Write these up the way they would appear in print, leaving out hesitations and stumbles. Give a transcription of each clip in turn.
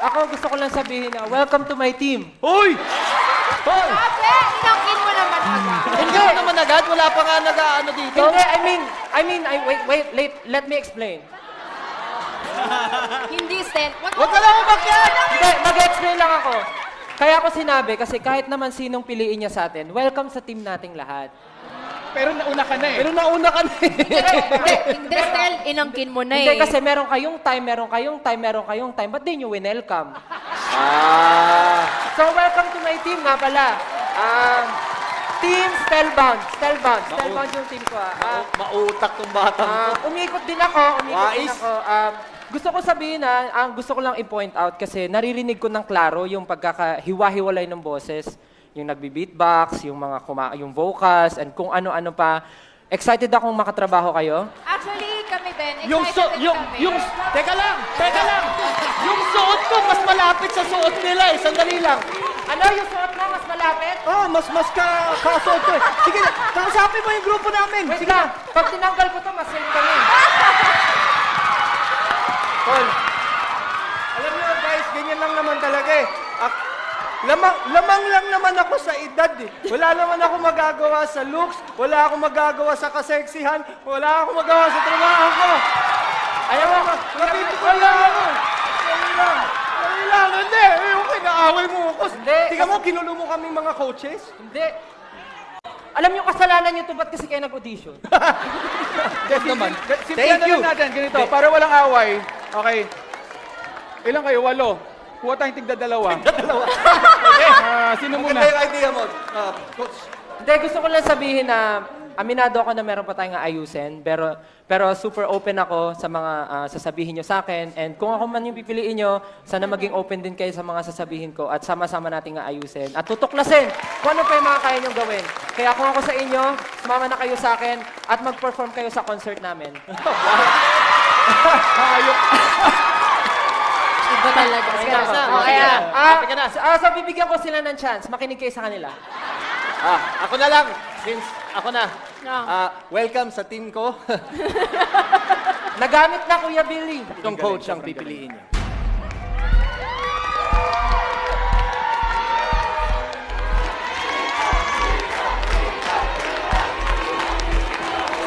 ako gusto ko lang sabihin na welcome to my team. Hoy! Hoy! Ate, inangkin mo naman agad. Hindi naman agad. Wala pa nga nag-ano dito. Hindi, wait, let me explain. Hindi, Stel. Huwag ka lang umakyat! Hindi, mag-explain lang ako. Kaya ako sinabi, kasi kahit naman sinong piliin niya sa atin, welcome sa team nating lahat. Pero nauna ka na eh. Pero nauna ka na Hindi, Stel. Inangkin mo na Hindi, eh. kasi meron kayong time, ba't di nyo winelcome? So, welcome to my team nga pala. Team Spellbound. Spellbound yung team ko. Mautak tong batang to. Umikot din ako. Wais. Gusto ko sabihin ang gusto ko lang i-point out kasi naririnig ko ng klaro yung pagkakahiwa-hiwalay ng boses, yung nagbi-beatbox, yung vocals, and kung ano-ano pa. Excited akong makatrabaho kayo. Actually, kami din. Teka lang! Yung suot ko, mas malapit sa suot nila eh. Sandali lang. Ano yung suot mo? Mas malapit? Mas kasuot ko eh. Sige, kausapin mo yung grupo namin. Wait lang. Pag tinanggal ko to, mas safe kami. Tol, alam niyo guys, ganyan lang naman talaga eh. Lamang lang naman ako sa edad eh. Wala naman ako magagawa sa looks, wala akong magagawa sa kaseksihan, wala akong magawa sa trabaho ko. Ayaw ako, wala ako. Dali lang, hindi. Okay, naaway mo ako. Hindi. Tingnan mo, ginulo mo kami mga coaches. Hindi. Alam niyo kasalanan niyo to, ba't kasi kayo nag-audition? Yes naman. Simplihan na lang natin, ganito, para walang away. Okay. Ilan kayo? 8. Kuha tayong tigda-2. Sino muna? Maganda yung idea mo, coach. Hindi, gusto ko lang sabihin na aminado ako na meron pa tayong ayusin, pero super open ako sa mga sasabihin nyo sa akin. And kung ako man yung pipiliin nyo, sana maging open din kayo sa mga sasabihin ko at sama-sama nating ayusin. At tutuklasin kung ano pa yung mga kaya nyong gawin. Kaya kung ako sa inyo, sumama na kayo sa akin at mag-perform kayo sa concert namin. Iba talaga. So bibigyan ko sila ng chance. Makinig kayo sa kanila. Ako na lang. Since ako na. No. Welcome sa team ko. Nagamit na, Kuya Billy. Itong coach ang pipiliin niyo.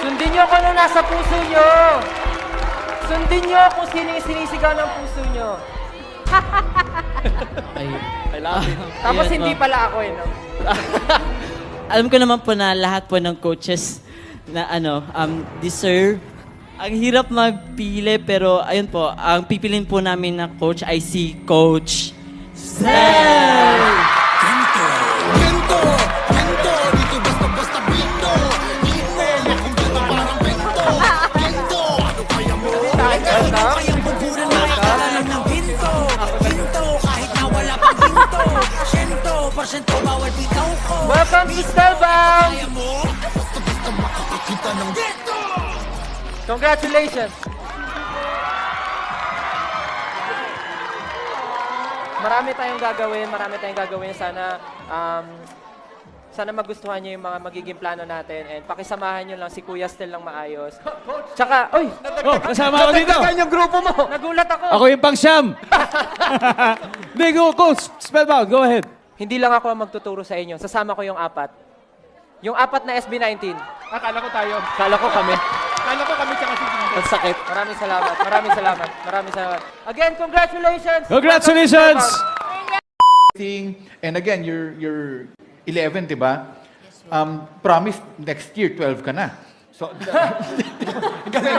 Sundin niyo ako nung nasa puso niyo. Sundin niyo kung sino yung sinisigaw ng puso niyo. I love it. Tapos Ayun, hindi no. pala ako eh, no? Alam ko naman po na lahat po ng coaches na deserve. Ang hirap magpili pero ayun po, ang pipilin po namin na coach ay si Coach Sel! Welcome to Spellbound! Congratulations! Marami tayong gagawin. Sana magustuhan niyo yung mga magiging plano natin and pakisamahan niyo lang si Kuya Stel ng maayos. Tsaka, oy! Kasama ako dito. Nadagdagan yung grupo mo. Nagulat ako! Ako yung pang-siyam. Hindi, go, Spellbound, go ahead. Hindi lang ako ang magtuturo sa inyo. Sasama ko yung 4. Yung 4 na SB19. Akala ko tayo. Kala ko kami. Akala ko kami tsaka si Tito. Ang sakit. Maraming salamat. Again, congratulations! Congratulations! And again, you're 11, di ba? Promise, next year, 12 ka na. So, kasi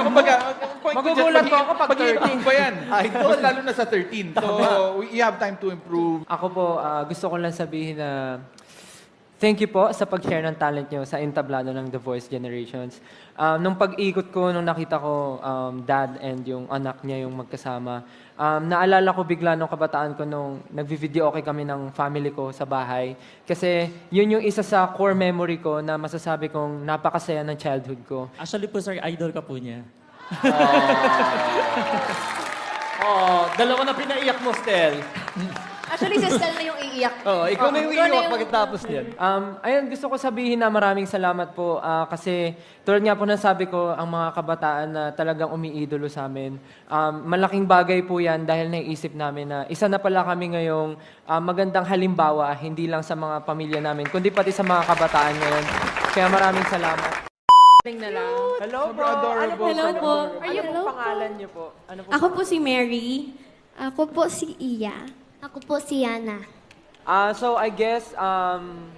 Magugulat po ako pag 13. ba yan? Mas lalo na sa 13. So, you have time to improve. Ako po, gusto ko lang sabihin na thank you po sa pag-share ng talent nyo sa entablado ng The Voice Generations. Nung pag-ikot ko, nung nakita ko dad and yung anak niya yung magkasama, naalala ko bigla nung kabataan ko nung nagvi-video okay kami ng family ko sa bahay. Kasi yun yung isa sa core memory ko na masasabi kong napakasaya ng childhood ko. Actually po sir, idol ka po niya. Dalawa na pinaiyak mo, Stel. Actually, si Stel na yung iiyak. Ikaw na yung Ikaw na iiyak yung- pagkatapos niyan. Ayun, gusto ko sabihin na maraming salamat po kasi tulad nga po ng sabi ko, ang mga kabataan na talagang umiidolo sa amin, malaking bagay po yan dahil naisip namin na isa na pala kami ngayong magandang halimbawa, hindi lang sa mga pamilya namin, kundi pati sa mga kabataan ngayon. Kaya maraming salamat. Na lang. Hello po! adorable. Hello po. Ano pong pangalan niyo po? Ano po? Ako po si Mary. Ako po si Iya. Ako po si Yana. So I guess,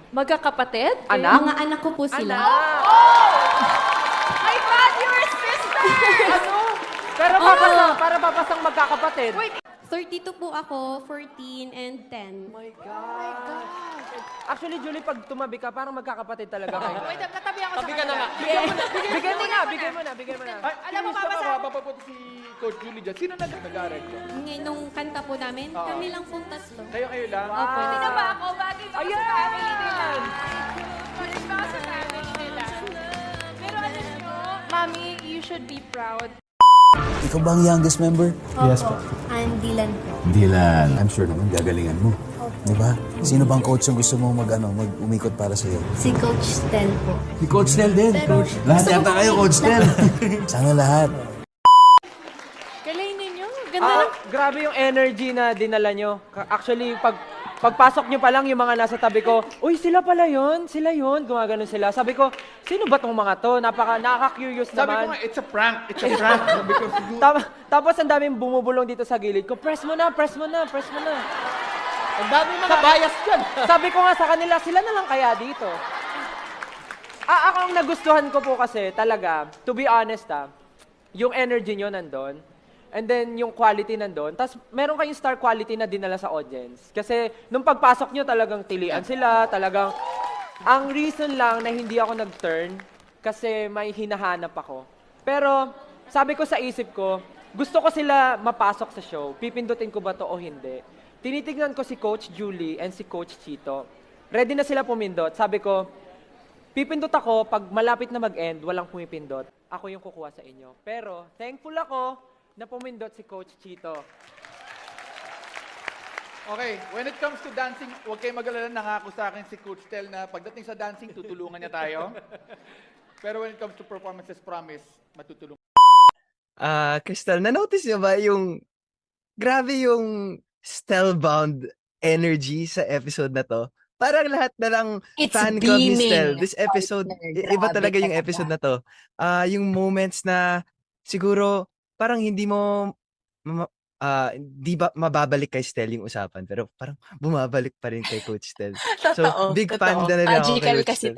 Magkakapatid? anak? Mga anak ko po sila. I thought you were sister! Pero para papasang magkakapatid. 32 po ako, 14, and 10. My God. Actually, Julie, pag tumabi ka, parang magkakapatid talaga kayo. Wait, natabi ako Tabi sa ka na nga. Bigay mo na. Ay, Alam mo, curious lang babasa- ako, mapapunta si Coach Julie dyan. Sino nag-aaral ko? Ngayon, nung kanta po namin, kami lang pong tatlo. Kayo lang? Pwede na ba ako? Bagay ba ako sa family nila? Pwede ba ako sa family nila? Pero alam nyo, Mami, you should be proud. Ikaw ba ang youngest member? Yes po. I'm Dylan po. Dylan. I'm sure naman gagalingan mo. Di ba? Sino bang coach yung gusto mo umikot para sa'yo? Si Coach Stel po. Si Coach Tel din. Pero- Lahat yata kayo, Coach Tel. Sana lahat. Galing ninyo. Ganda lang. Grabe yung energy na dinala nyo. Actually, pagpasok nyo pa lang, yung mga nasa tabi ko, uy, sila pala yun, gumagano sila. Sabi ko, sino ba tong mga to? Nakaka-curious Sabi ko naman. nga, it's a prank. Sabi ko, Tapos ang daming bumubulong dito sa gilid ko, press mo na. Ang dami mga bias dyan. Sabi ko nga sa kanila, sila na lang kaya dito. Ako ang nagustuhan ko po kasi talaga, to be honest yung energy nyo nandun, and then yung quality nandun, tapos meron kayong star quality na dinala sa audience. Kasi nung pagpasok nyo talagang tilian sila, talagang, ang reason lang na hindi ako nag-turn, kasi may hinahanap ako. Pero sabi ko sa isip ko, gusto ko sila mapasok sa show, pipindutin ko ba to o hindi. Tinitignan ko si Coach Julie and si Coach Chito. Ready na sila pumindot. Sabi ko, pipindot ako, pag malapit na mag-end, walang pumipindot. Ako yung kukuha sa inyo. Pero, thankful ako na pumindot si Coach Chito. okay, when it comes to dancing, huwag kayo mag-alala, nangako sa akin si Coach Tel na pagdating sa dancing, tutulungan niya tayo. Pero when it comes to performances, promise, matutulungan. Crystal, na-notice niyo ba yung grabe yung Stelbound energy sa episode na to? Parang lahat na lang It's fan club ni beaming. Stel. This episode, iba talaga yung episode na to. Yung moments na siguro parang hindi mo di ba mababalik kay Stel yung usapan, pero parang bumabalik pa rin kay Coach Stel. So, big fan na rin ako kay Coach Stel.